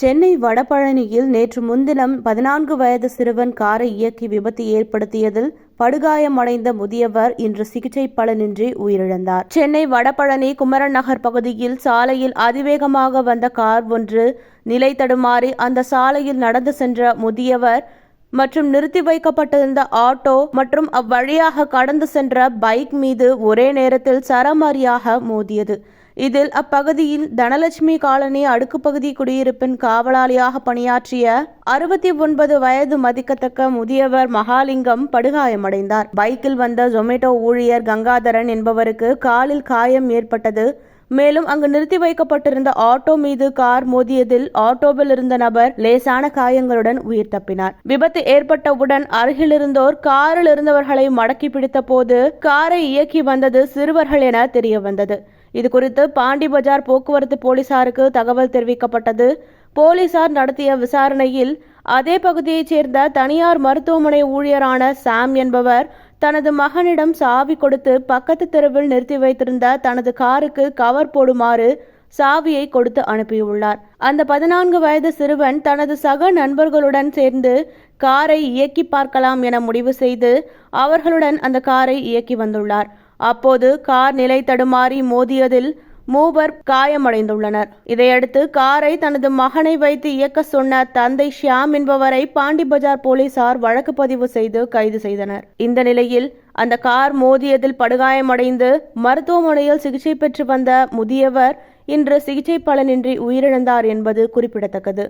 சென்னை வடபழனியில் நேற்று முன்தினம் 14 வயது சிறுவன் காரை இயக்கி விபத்து ஏற்படுத்தியதில் படுகாயமடைந்த முதியவர் இன்று சிகிச்சை பலனின்றி உயிரிழந்தார். சென்னை வடபழனி குமரன் நகர் பகுதியில் சாலையில் அதிவேகமாக வந்த கார் ஒன்று நிலை தடுமாறி அந்த சாலையில் நடந்து சென்ற முதியவர் மற்றும் நிறுத்தி வைக்கப்பட்டிருந்த ஆட்டோ மற்றும் அவ்வழியாக கடந்து சென்ற பைக் மீது ஒரே நேரத்தில் சரமாரியாக மோதியது. இதில் அப்பகுதியில் தனலட்சுமி காலனி அடுக்குப்பகுதி குடியிருப்பின் காவலாளியாக பணியாற்றிய 69 வயது மதிக்கத்தக்க முதியவர் மகாலிங்கம் படுகாயமடைந்தார். பைக்கில் வந்த ஜொமேட்டோ ஊழியர் கங்காதரன் என்பவருக்கு காலில் காயம் ஏற்பட்டது. மேலும் அங்கு நிறுத்தி வைக்கப்பட்டிருந்த ஆட்டோ மீது கார் மோதியதில் ஆட்டோவில் இருந்த நபர் லேசான காயங்களுடன் உயிர் தப்பினார். விபத்து ஏற்பட்டவுடன் அருகில் இருந்தோர் காரில் இருந்தவர்களை மடக்கி பிடித்த போது காரை இயக்கி வந்தது சிறுவர்கள் என தெரிய வந்தது. இதுகுறித்து பாண்டி பஜார் போக்குவரத்து போலீசாருக்கு தகவல் தெரிவிக்கப்பட்டது. போலீசார் நடத்திய விசாரணையில் அதே பகுதியைச் சேர்ந்த தனியார் மருத்துவமனை ஊழியரான சாம் என்பவர் தனது மகனிடம் சாவி கொடுத்து பக்கத்து தெருவில் நிறுத்தி வைத்திருந்த தனது காருக்கு கவர் போடுமாறு சாவியை கொடுத்து அனுப்பியுள்ளார். அந்த 14 வயது சிறுவன் தனது சக நண்பர்களுடன் சேர்ந்து காரை இயக்கி பார்க்கலாம் என முடிவு செய்து அவர்களுடன் அந்த காரை இயக்கி வந்துள்ளார். அப்போது கார் நிலை தடுமாறி மோதியதில் மூவர் காயமடைந்துள்ளனர். இதையடுத்து காரை தனது மகனை வைத்து இயக்க சொன்ன தந்தை ஷியாம் என்பவரை பாண்டி பஜார் போலீசார் வழக்கு பதிவு செய்து கைது செய்தனர். இந்த நிலையில் அந்த கார் மோதியதில் படுகாயமடைந்து மருத்துவமனையில் சிகிச்சை பெற்று வந்த முதியவர் இன்று சிகிச்சை பலனின்றி உயிரிழந்தார் என்பது குறிப்பிடத்தக்கது.